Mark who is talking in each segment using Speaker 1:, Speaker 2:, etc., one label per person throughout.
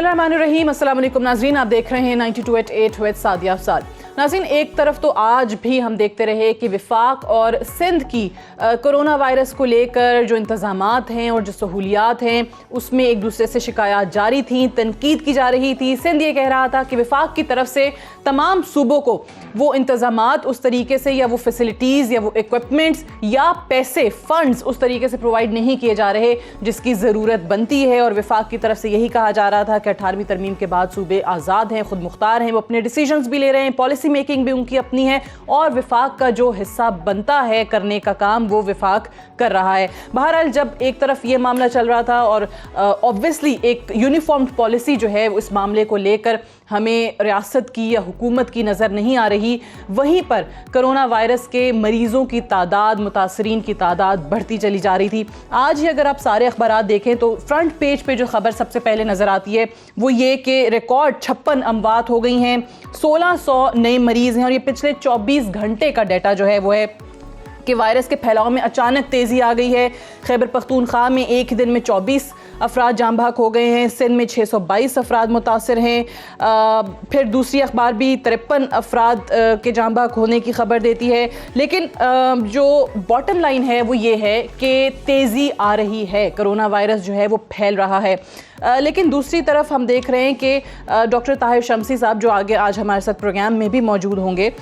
Speaker 1: बिस्मिल्लाहिर्रहमानिर्रहीम। अस्सलाम वालेकुम नाज़रीन, आप देख रहे हैं 92.8 विद सादिया अफसार। नाज़रीन, एक तरफ तो आज भी हम देखते रहे कि विफाक और सिंध की कोरोना वायरस को लेकर जो इंतज़ामात हैं और जो सहूलियात हैं उसमें एक दूसरे से शिकायत जारी थी, तनकीद की जा रही थी। सिंध ये कह रहा था कि विफाक की तरफ से तमाम सूबों को वो इंतज़ामात उस तरीके से या वो फैसिलिटीज़ या वो इक्विपमेंट्स या पैसे फंड्स उस तरीके से प्रोवाइड नहीं किए जा रहे जिसकी ज़रूरत बनती है। और विफाक की तरफ से यही कहा जा रहा था कि 18वीं तरमीम के बाद सूबे आज़ाद हैं, खुद मुख्तार हैं, वो अपने डिसीजंस भी ले रहे हैं, पॉलिसी मेकिंग भी उनकी अपनी है और विफाक का जो हिस्सा बनता है करने का काम वो विफाक कर रहा है। बहरहाल जब एक तरफ ये मामला चल रहा था और ऑब्वियसली एक यूनिफॉर्म्ड पॉलिसी जो है इस मामले को लेकर हमें रियासत की या हुकूमत की नज़र नहीं आ रही, वहीं पर कोरोना वायरस के मरीज़ों की तादाद, मुतासरीन की तादाद बढ़ती चली जा रही थी। आज ही अगर आप सारे अखबारात देखें तो फ्रंट पेज पे जो खबर सबसे पहले नज़र आती है वो ये कि रिकॉर्ड 56 अमवात हो गई हैं, 1600 नए मरीज़ हैं और ये पिछले 24 घंटे का डाटा जो है वो है कि वायरस के फैलाव में अचानक तेज़ी आ गई है। खैबर पख्तूनख्वा में एक ही दिन में 24 अफराद जाम बहक हो गए हैं, सिंध में 622 अफराद मुतासर हैं। फिर दूसरी अखबार भी 53 अफराद के जाम बहक होने की खबर देती है। लेकिन जो बॉटम लाइन है वो ये है कि तेज़ी आ रही है, कोरोना वायरस जो है वो फैल रहा है। लेकिन दूसरी तरफ हम देख रहे हैं कि डॉक्टर ताहिर शमसी साहब जो आगे आज हमारे साथ प्रोग्राम में भी मौजूद होंगे,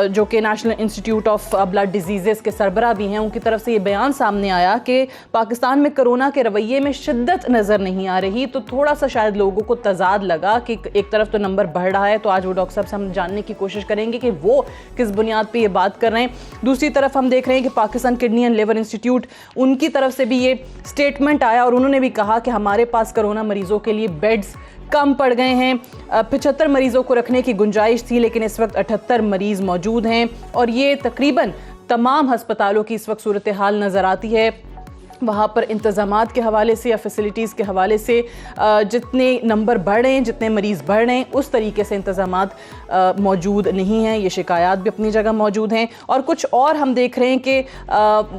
Speaker 1: जो कि national institute of blood disease के सरबरा भी हैं, उनकी तरफ से ये बयान सामने आया कि पाकिस्तान में कोरोना के रवैये में शिद्दत नज़र नहीं आ रही। तो थोड़ा सा शायद लोगों को तजाद लगा कि एक तरफ तो नंबर बढ़ रहा है, तो आज वो डॉक्टर साहब से हम जानने की कोशिश करेंगे कि वो किस बुनियाद पर ये बात कर रहे हैं। दूसरी तरफ हम देख रहे हैं कि Pakistan kidney and liver institute, उनकी तरफ से भी ये स्टेटमेंट आया और उन्होंने भी कहा कि हमारे पास कोरोना मरीजों के लिए बेड्स कम पड़ गए हैं। 75 मरीजों को रखने की गुंजाइश थी लेकिन इस वक्त 78 मरीज मौजूद हैं और ये तकरीबन तमाम हस्पतालों की इस वक्त सूरत हाल नज़र आती है। वहाँ पर इंतज़ामात के हवाले से या फैसिलिटीज़ के हवाले से जितने नंबर बढ़ रहे हैं, जितने मरीज़ बढ़ रहे हैं, उस तरीके से इंतज़ामात मौजूद नहीं हैं। ये शिकायत भी अपनी जगह मौजूद हैं। और कुछ और हम देख रहे हैं कि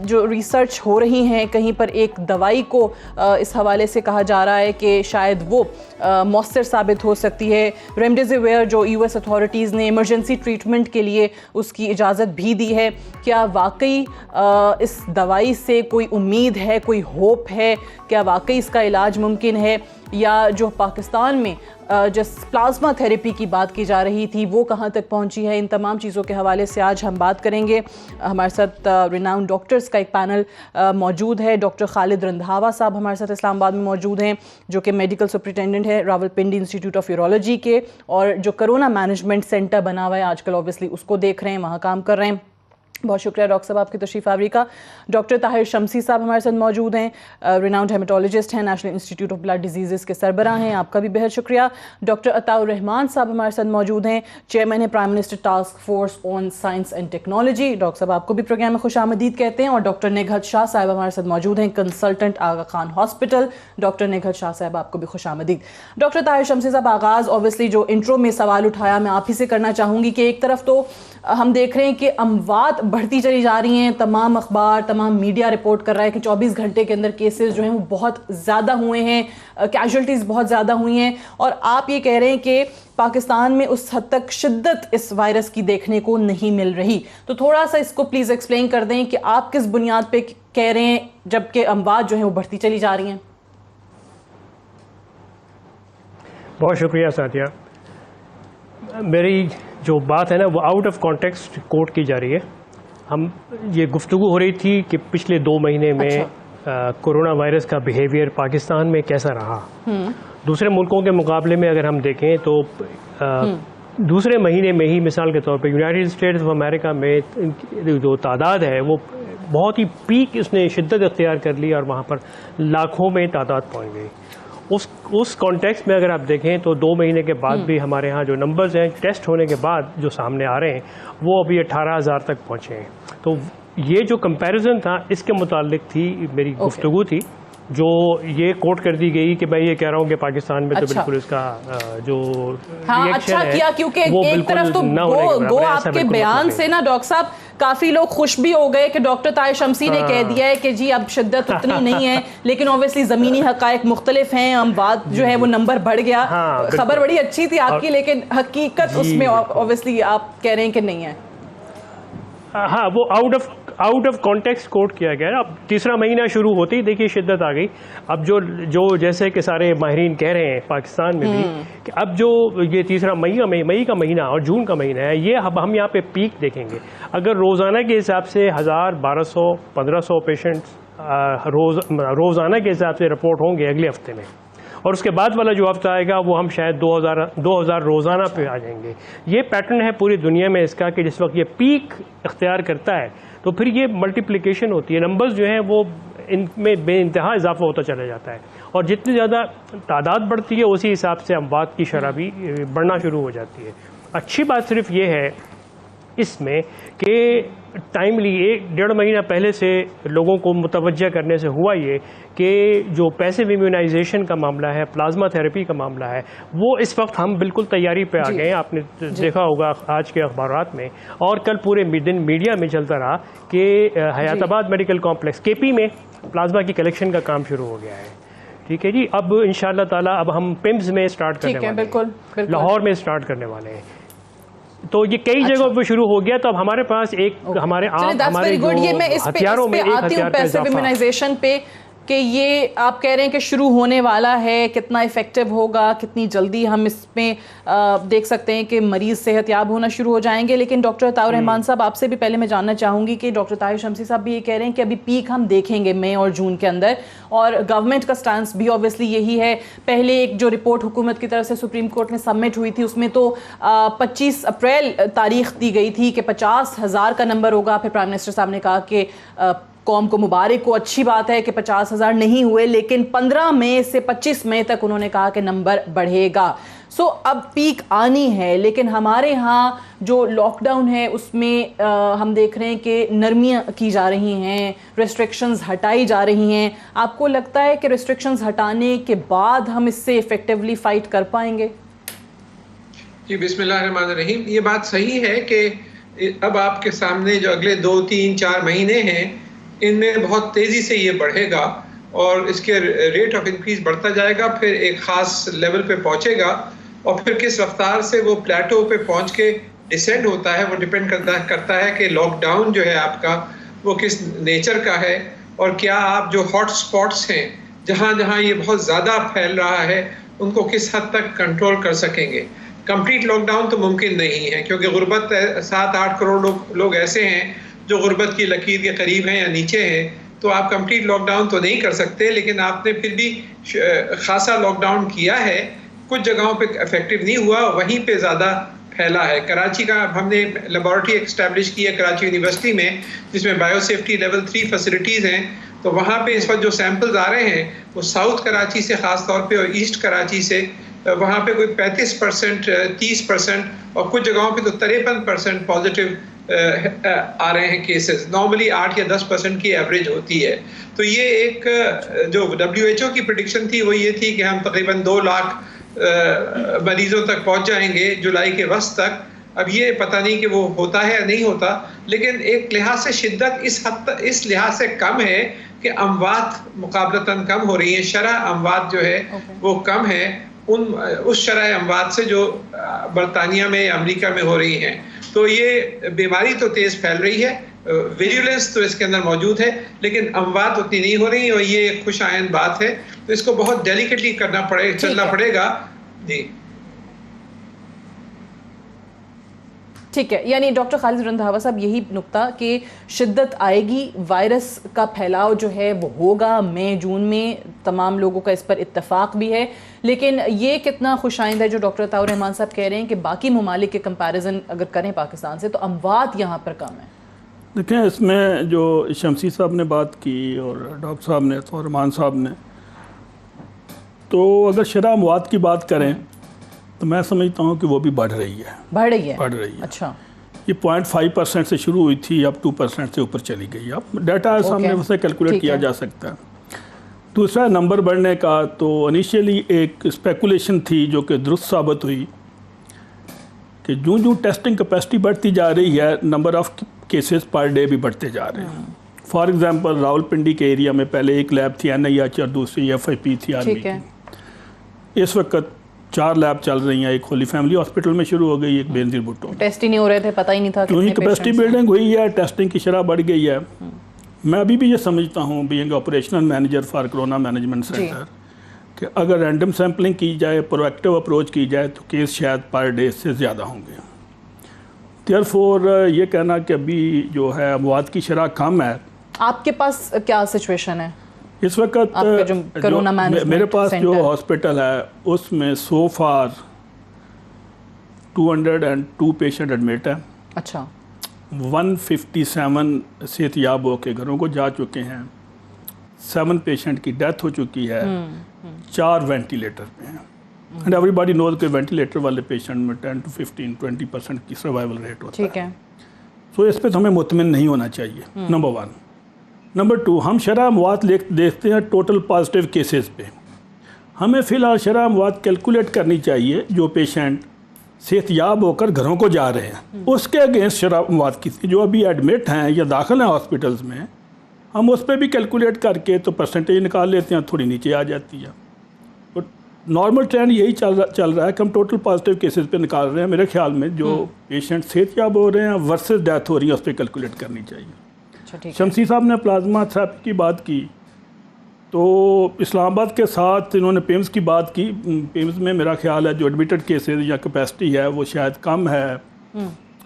Speaker 1: जो रिसर्च हो रही हैं, कहीं पर एक दवाई को इस हवाले से कहा जा रहा है कि शायद वो मौसर साबित हो सकती है। रेमडेसिविर जो US अथॉरिटीज़ ने इमरजेंसी ट्रीटमेंट के लिए उसकी इजाज़त भी दी है, क्या वाकई इस दवाई से कोई उम्मीद है, कोई होप है, क्या वाकई इसका इलाज मुमकिन है, या जो पाकिस्तान में जिस प्लाज्मा थेरेपी की बात की जा रही थी वो कहाँ तक पहुँची है। इन तमाम चीज़ों के हवाले से आज हम बात करेंगे। हमारे साथ रिनाउंड डॉक्टर्स का एक पैनल मौजूद है। डॉक्टर खालिद रंधावा साहब हमारे साथ इस्लामाबाद में मौजूद हैं, जो कि मेडिकल सुपरिटेंडेंट है रावलपिंडी इंस्टीट्यूट ऑफ यूरोलॉजी के, और जो कोरोना मैनेजमेंट सेंटर बना हुआ है आजकल ऑब्वियसली उसको देख रहे हैं, वहाँ काम कर रहे हैं। बहुत शुक्रिया डॉक्टर साहब आपकी तशरीफ़ आवरी का। डॉक्टर ताहिर शमसी साहब हमारे साथ मौजूद हैं, रिनाउंड हेमेटोलॉजिस्ट हैं, national institute of blood disease के सरबराह हैं, आपका भी बेहद शुक्रिया। डॉक्टर अताउर रहमान साहब हमारे साथ मौजूद हैं, चेयरमैन है prime minister task force on science and technology. Doctor साहब आपको भी प्रोग्राम में खुश आमदीद कहते हैं। और डॉक्टर निघत शाह साहब हमारे साथ मौजूद हैं, कंसल्टेंट आगा खान हॉस्पिटल। डॉक्टर निघत शाह साहब आपको भी खुश आमदीद। डॉक्टर ताहिर शमसी साहब, आगाज़ ऑब्वियसली जो इंट्रो में सवाल उठाया मैं आप ही से करना चाहूँगी कि एक तरफ तो हम देख रहे हैं कि अमवात बढ़ती चली जा रही हैं, तमाम अखबार, तमाम मीडिया रिपोर्ट कर रहा है कि 24 घंटे के अंदर केसेस जो हैं वो बहुत ज़्यादा हुए हैं, कैजुअल्टीज़ बहुत ज़्यादा हुई हैं, और आप ये कह रहे हैं कि पाकिस्तान में उस हद तक शिद्दत इस वायरस की देखने को नहीं मिल रही। तो थोड़ा सा इसको प्लीज़ एक्सप्लेन कर दें कि आप किस बुनियाद पे कह रहे हैं जबकि अमवात जो हैं वो बढ़ती चली जा रही हैं।
Speaker 2: बहुत शुक्रिया साथिया। मेरी जो बात है ना वो आउट ऑफ कॉन्टेक्स्ट कोट की जा रही है। हम ये गुफ्तगू हो रही थी कि पिछले 2 महीने में कोरोना वायरस का बिहेवियर पाकिस्तान में कैसा रहा। दूसरे मुल्कों के मुकाबले में अगर हम देखें तो दूसरे महीने में ही मिसाल के तौर पे यूनाइटेड स्टेट्स ऑफ अमेरिका में जो तादाद है वो बहुत ही पीक उसने शिद्दत इख्तियार कर ली और वहाँ पर लाखों में तादाद पहुँच गई। उस कॉन्टेक्स्ट में अगर आप देखें तो 2 महीने के बाद भी हमारे यहाँ जो नंबर्स हैं टेस्ट होने के बाद जो सामने आ रहे हैं वो अभी 18,000 तक पहुँचे हैं। तो ये जो कंपैरिजन था इसके मुतालिक थी मेरी गुफ्तगू थी जो ये कोट कर दी गई कि मैं ये कह रहा हूँ कि पाकिस्तान में तो
Speaker 1: अच्छा।
Speaker 2: बिल्कुल इसका जो
Speaker 1: हाँ,
Speaker 2: रिएक्शन
Speaker 1: अच्छा
Speaker 2: है
Speaker 1: किया, क्योंकि
Speaker 2: वो
Speaker 1: एक
Speaker 2: बिल्कुल
Speaker 1: तरफ तो
Speaker 2: ना होने के
Speaker 1: गो
Speaker 2: बराबर है, ऐसा
Speaker 1: आपके
Speaker 2: बिल्कुल
Speaker 1: बयान
Speaker 2: मतलब
Speaker 1: से
Speaker 2: नहीं।
Speaker 1: ना डॉक्टर साहब काफी लोग खुश भी हो गए कि डॉक्टर ताहिर शमसी ने कह दिया है कि जी अब शिद्दत उतनी नहीं है, लेकिन ऑब्वियसली जमीनी हकायक मुख्तलिफ हैं, अमवात जो है वो नंबर बढ़ गया।
Speaker 2: हाँ, बिल्कुल।
Speaker 1: खबर बड़ी अच्छी थी आपकी, लेकिन हकीकत
Speaker 2: जी,
Speaker 1: उसमें
Speaker 2: बिल्कुल।
Speaker 1: ऑब्वियसली आप कह रहे हैं कि नहीं है।
Speaker 2: हाँ, वो आउट ऑफ कॉन्टेक्स्ट कोट किया गया है। अब तीसरा महीना शुरू होते ही देखिए शिद्दत आ गई। अब जो जैसे कि सारे माहिरीन कह रहे हैं पाकिस्तान में भी कि अब जो ये तीसरा मई का महीना और जून का महीना है, ये अब हम यहाँ पे पीक देखेंगे। अगर रोज़ाना के हिसाब से 1000, 1200, 1500 पेशेंट्स रोज़ाना के हिसाब से रिपोर्ट होंगे अगले हफ्ते में, और उसके बाद वाला जो हफ्ता आएगा वो हम शायद 2000 रोज़ाना पे आ जाएंगे। ये पैटर्न है पूरी दुनिया में इसका कि जिस वक्त ये पीक इख्तियार करता है तो फिर ये मल्टीप्लिकेशन होती है, नंबर्स जो हैं वो इनमें बेइंतहा इजाफा होता चला जाता है, और जितनी ज़्यादा तादाद बढ़ती है उसी हिसाब से अमवात की शरह भी बढ़ना शुरू हो जाती है। अच्छी बात सिर्फ ये है इसमें कि टाइमली 1-1.5 महीना पहले से लोगों को मुतवज्जा करने से हुआ ये कि जो पैसिव इम्यूनाइजेशन का मामला है, प्लाज्मा थेरेपी का मामला है, वो इस वक्त हम बिल्कुल तैयारी पे आ गए हैं। आपने देखा होगा आज के अखबारात में, और कल पूरे दिन मीडिया में चलता रहा कि हयाताबाद मेडिकल कॉम्प्लेक्स KP में प्लाज्मा की कलेक्शन का काम शुरू हो गया है। ठीक है जी, अब इंशाअल्लाह ताला अब हम पिम्स में स्टार्ट करने वाले हैं,
Speaker 1: बिल्कुल।
Speaker 2: लाहौर में स्टार्ट करने वाले हैं, तो ये कई जगहों पे शुरू हो गया। तो अब हमारे पास हमारे हथियारों में एक हथियार का इजाफा।
Speaker 1: इम्यूनाइजेशन पे कि ये आप कह रहे हैं कि शुरू होने वाला है, कितना इफेक्टिव होगा, कितनी जल्दी हम इसमें देख सकते हैं कि मरीज सेहतयाब होना शुरू हो जाएंगे। लेकिन डॉक्टर ताउर रहमान साहब, आपसे भी पहले मैं जानना चाहूँगी कि डॉक्टर ताहिर शमसी साहब भी ये कह रहे हैं कि अभी पीक हम देखेंगे मई और जून के अंदर, और गवर्नमेंट का स्टांस भी ऑब्वियसली यही है। पहले एक जो रिपोर्ट हुकूमत की तरफ से सुप्रीम कोर्ट में सबमिट हुई थी उसमें तो 25 अप्रैल तारीख दी गई थी कि 50,000 का नंबर होगा। फिर प्राइम मिनिस्टर साहब ने कहा कि कौम को मुबारक हो, अच्छी बात है कि 50,000 नहीं हुए, लेकिन 15 मई से 25 मई तक उन्होंने कहा कि नंबर बढ़ेगा। सो अब पीक आनी है, लेकिन हमारे यहाँ जो लॉकडाउन है उसमें हम देख रहे हैं कि नरमियाँ की जा रही हैं, रेस्ट्रिक्शंस हटाई जा रही हैं। आपको लगता है कि रेस्ट्रिक्शंस हटाने के बाद हम इससे इफेक्टिवली फाइट कर पाएंगे?
Speaker 3: जी, बिस्मिल्लाहिर्रहमानिर्रहीम। ये बात सही है कि अब आपके सामने जो अगले 2, 3, 4 महीने हैं, इनमें बहुत तेज़ी से ये बढ़ेगा और इसके रेट ऑफ इंक्रीज बढ़ता जाएगा, फिर एक ख़ास लेवल पे पहुंचेगा, और फिर किस रफ्तार से वो प्लेटो पे पहुंच के डिसेंड होता है वो डिपेंड करता है कि लॉकडाउन जो है आपका वो किस नेचर का है, और क्या आप जो हॉट स्पॉट्स हैं जहाँ जहाँ ये बहुत ज़्यादा फैल रहा है उनको किस हद तक कंट्रोल कर सकेंगे। कंप्लीट लॉकडाउन तो मुमकिन नहीं है, क्योंकि गुर्बत 7-8 करोड़ लोग ऐसे हैं जो गुर्बत की लकीर के करीब हैं या नीचे हैं, तो आप कंप्लीट लॉकडाउन तो नहीं कर सकते। लेकिन आपने फिर भी खासा लॉकडाउन किया है, कुछ जगहों पे इफेक्टिव नहीं हुआ, वहीं पे ज़्यादा फैला है। कराची का हमने लेबॉरेटरी एस्टैब्लिश की है कराची यूनिवर्सिटी में, जिसमें बायोसेफ्टी लेवल 3 फैसिलिटीज़ हैं। तो वहाँ पे इस वक्त जो सैंपल्स आ रहे हैं वो साउथ कराची से ख़ास तौर पे और ईस्ट कराची से, वहाँ पे कोई 35%, 30% और कुछ जगहों पे तो 53% पॉजिटिव आ रहे हैं केसेस। नॉर्मली 8 या 10% की एवरेज होती है। तो ये एक जो WHO की प्रेडिक्शन थी वो ये थी कि हम तकरीबन 2 लाख मरीजों तक पहुंच जाएंगे जुलाई के वस्त तक। अब ये पता नहीं कि वो होता है या नहीं होता, लेकिन एक लिहाज से शिद्दत इस लिहाज से कम है कि अमवात मुकाबलतन कम हो रही है। शरह अमवात जो है वो कम है उस शरह अमवात से जो बरतानिया में या अमरीका में हो रही हैं। तो ये बीमारी तो तेज़ फैल रही है, विजिलेंस तो इसके अंदर मौजूद है, लेकिन अमवात उतनी नहीं हो रही, और ये एक खुश आयन बात है। तो इसको बहुत डेलिकेटली चलना पड़ेगा जी।
Speaker 1: ठीक है, यानी डॉक्टर खालिद रंधावा साहब, यही नुक्ता कि शिद्दत आएगी, वायरस का फैलाव जो है वो होगा मई जून में, तमाम लोगों का इस पर इत्तेफाक भी है। लेकिन ये कितना खुशाइंद है जो डॉक्टर ताउर रहमान साहब कह रहे हैं कि बाकी ममालिक के कंपैरिजन अगर करें पाकिस्तान से तो अमवात यहाँ पर कम है।
Speaker 4: देखें, इसमें जो शमसी साहब ने बात की और डॉक्टर साहब ने, ताउर रहमान साहब ने, तो अगर शरह अमवात की बात करें तो मैं समझता हूँ कि वो भी बढ़ रही है।
Speaker 1: बढ़ रही है।
Speaker 4: अच्छा, ये 0.5% से शुरू हुई थी, अब 2% से ऊपर चली गई। अब डाटा सामने उसे कैलकुलेट किया जा सकता है। दूसरा नंबर बढ़ने का, तो इनिशियली एक स्पेकुलेशन थी जो कि दुरुस्त साबित हुई कि जो टेस्टिंग कैपेसिटी बढ़ती जा रही है, number of cases per day भी बढ़ते जा रहे हैं। फॉर एग्जांपल रावलपिंडी के एरिया में पहले एक लैब थी NIH और दूसरी FIP थी आर्मी की। इस वक्त 4 लैब चल रही हैं, एक होली फैमिली हॉस्पिटल में शुरू हो गई, एक बेनजीर भुट्टो।
Speaker 1: टेस्ट ही नहीं हो रहे थे, पता ही नहीं था
Speaker 4: क्योंकि कैपेसिटी बिल्डिंग हुई है, टेस्टिंग की शरह बढ़ गई है। मैं अभी भी ये समझता हूँ being operational manager for corona management centre कि अगर रैंडम सैम्पलिंग की जाए, प्रोएक्टिव अप्रोच की जाए, तो केस शायद पर डे से ज़्यादा होंगे। देयरफॉर ये कहना कि अभी जो है अमवात की शरह कम है।
Speaker 1: आपके पास क्या सिचुएशन है
Speaker 4: इस वक्त?
Speaker 1: कोरोना
Speaker 4: मेरे पास जो हॉस्पिटल है उसमें सो फार 202 पेशेंट एडमिट है।
Speaker 1: अच्छा।
Speaker 4: 157 सेहतयाब होकर घरों को जा चुके हैं, 7 पेशेंट की डेथ हो चुकी है, 4 वेंटिलेटर पे हैं। एंड एवरीबॉडी नोज के वेंटिलेटर वाले पेशेंट में 10 to 15-20% की सर्वाइवल रेट होता है।
Speaker 1: ठीक है।
Speaker 4: सो इस पर तो हमें मुतमिन नहीं होना चाहिए, नंबर 1। नंबर 2, हम शरह अमवात देखते हैं टोटल पॉजिटिव केसेस पे। हमें फ़िलहाल शरह अमवात कैलकुलेट करनी चाहिए जो पेशेंट सेहतयाब होकर घरों को जा रहे हैं, उसके अगेंस्ट शरह अमवात की जो अभी एडमिट हैं या दाखिल हैं हॉस्पिटल्स में, हम उस पर भी कैलकुलेट करके तो परसेंटेज निकाल लेते हैं, थोड़ी नीचे आ जाती है। तो नॉर्मल ट्रेंड यही चल रहा है कि हम टोटल पॉजिटिव केसेस पे निकाल रहे हैं। मेरे ख्याल में जो पेशेंट सेहतयाब हो रहे हैं वर्सेस डेथ हो रही है उस पर कैलकुलेट करनी चाहिए। शमसी साहब ने प्लाज्मा थेरेपी की बात की, तो इस्लामाबाद के साथ इन्होंने पेम्स की बात की। पेम्स में मेरा ख्याल है जो एडमिटेड केसेस या कैपेसिटी है वो शायद कम है।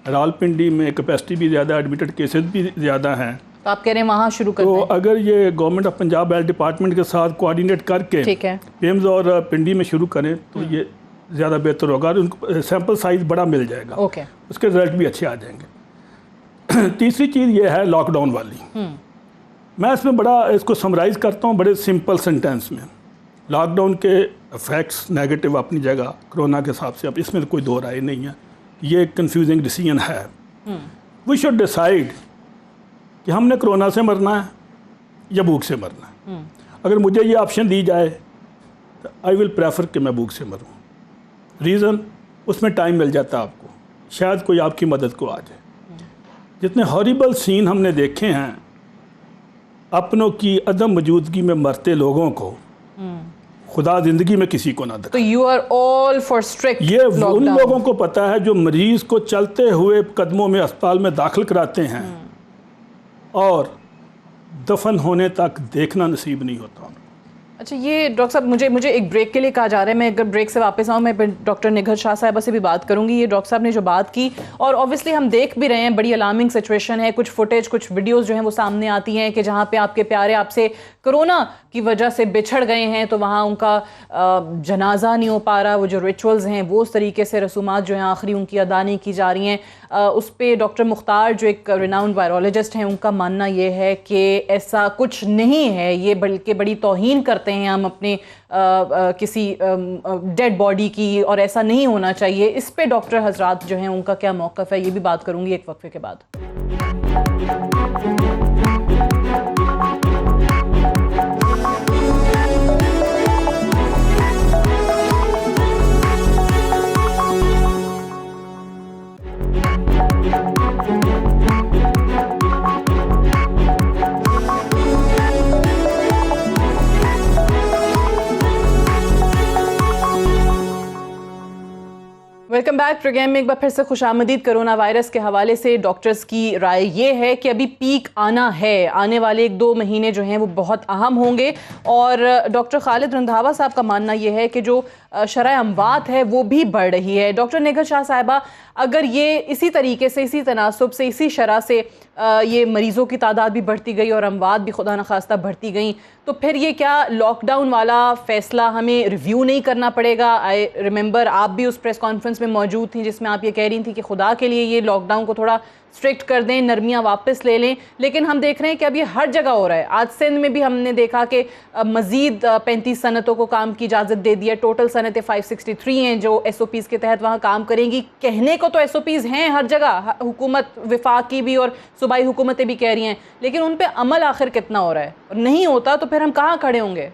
Speaker 4: रावलपिंडी में कैपेसिटी भी ज़्यादा, एडमिटेड केसेस भी ज़्यादा हैं।
Speaker 1: तो आप कह रहे हैं वहाँ शुरू कर
Speaker 4: तो अगर ये government of Punjab health department के साथ कोऑर्डिनेट करके पेम्स और पिंडी में शुरू करें तो ये ज़्यादा बेहतर होगा और उनको सैंपल साइज़ बड़ा मिल जाएगा। उसके रिजल्ट भी अच्छे आ जाएंगे। तीसरी चीज़ ये है लॉकडाउन वाली। मैं इसमें बड़ा इसको समराइज़ करता हूँ बड़े सिंपल सेंटेंस में। लॉकडाउन के इफ़ेक्ट्स नेगेटिव अपनी जगह कोरोना के हिसाब से, अब इसमें तो कोई दो राय नहीं है, ये कंफ्यूजिंग डिसीजन है। वी शुड डिसाइड कि हमने कोरोना से मरना है या भूख से मरना है। अगर मुझे ये ऑप्शन दी जाए तो आई विल प्रेफर कि मैं भूख से मरूँ। रीज़न, उसमें टाइम मिल जाता है आपको, शायद कोई आपकी मदद को आ जाए। जितने हॉरिबल सीन हमने देखे हैं अपनों की अदम मौजूदगी में मरते लोगों को, खुदा ज़िंदगी में किसी को ना दे।
Speaker 1: तो you are all for strict
Speaker 4: ये उन लोगों को पता है जो मरीज़ को चलते हुए कदमों में अस्पताल में दाखिल कराते हैं और दफन होने तक देखना नसीब नहीं होता।
Speaker 1: अच्छा, ये डॉक्टर साहब मुझे एक ब्रेक के लिए कहा जा रहा है। मैं अगर ब्रेक से वापस आऊँ, मैं डॉक्टर निघत शाह साहिबा से भी बात करूंगी। ये डॉक्टर साहब ने जो बात की, और ऑब्वियसली हम देख भी रहे हैं बड़ी अलार्मिंग सिचुएशन है। कुछ फुटेज, कुछ वीडियोस जो हैं वो सामने आती हैं कि जहाँ पे आपके प्यारे आपसे कोरोना की वजह से बिछड़ गए हैं, तो वहाँ उनका जनाजा नहीं हो पा रहा। वो जो रिचुअल्स हैं वो उस तरीके से रसूमात जो हैं आखिरी उनकी अदा नहीं की जा रही हैं। उस पर डॉक्टर मुख्तार जो एक रिनाउंड वायरोलॉजिस्ट हैं, उनका मानना ये है कि ऐसा कुछ नहीं है, ये बल्कि बड़ी तौहीन करते हैं हम अपने किसी डेड बॉडी की, और ऐसा नहीं होना चाहिए। इस पे डॉक्टर हजरात जो हैं उनका क्या मौक़िफ़ है, ये भी बात करूंगी एक वक्फे के बाद। Welcome back. प्रोग्राम में एक बार फिर से खुशामदीद। कोरोना वायरस के हवाले से डॉक्टर्स की राय ये है कि अभी पीक आना है, आने वाले 1-2 महीने जो हैं वो बहुत अहम होंगे। और डॉक्टर खालिद रंधावा साहब का मानना ये है कि जो शरह अमवात है वो भी बढ़ रही है। डॉक्टर निघत शाह साहिबा, अगर ये इसी तरीके से, इसी तनासुब से, इसी शरह से ये मरीज़ों की तादाद भी बढ़ती गई और अमवात भी खुदा न खास्ता बढ़ती गई, तो फिर ये क्या लॉकडाउन वाला फ़ैसला हमें रिव्यू नहीं करना पड़ेगा? आई रिमेंबर आप भी उस प्रेस कॉन्फ्रेंस में में मौजूद थी जिसमें आप ये कह रही थी कि खुदा के लिए ये लॉकडाउन को थोड़ा स्ट्रिक्ट कर दें, नरमियाँ वापस ले लें, लेकिन हम देख रहे हैं कि अब ये हर जगह हो रहा है। आज सिंध में भी हमने देखा कि मज़ीद 35 सनतों को काम की इजाज़त दे दी है। टोटल सनतें 563 हैं जो SOPs के तहत वहाँ काम करेंगी। कहने को तो SOPs हैं हर जगह, हुकूमत वफाक की भी और सूबाई हुकूमतें भी कह रही हैं, लेकिन उन पर अमल आखिर कितना हो रहा है? और नहीं होता तो फिर हम कहाँ खड़े होंगे?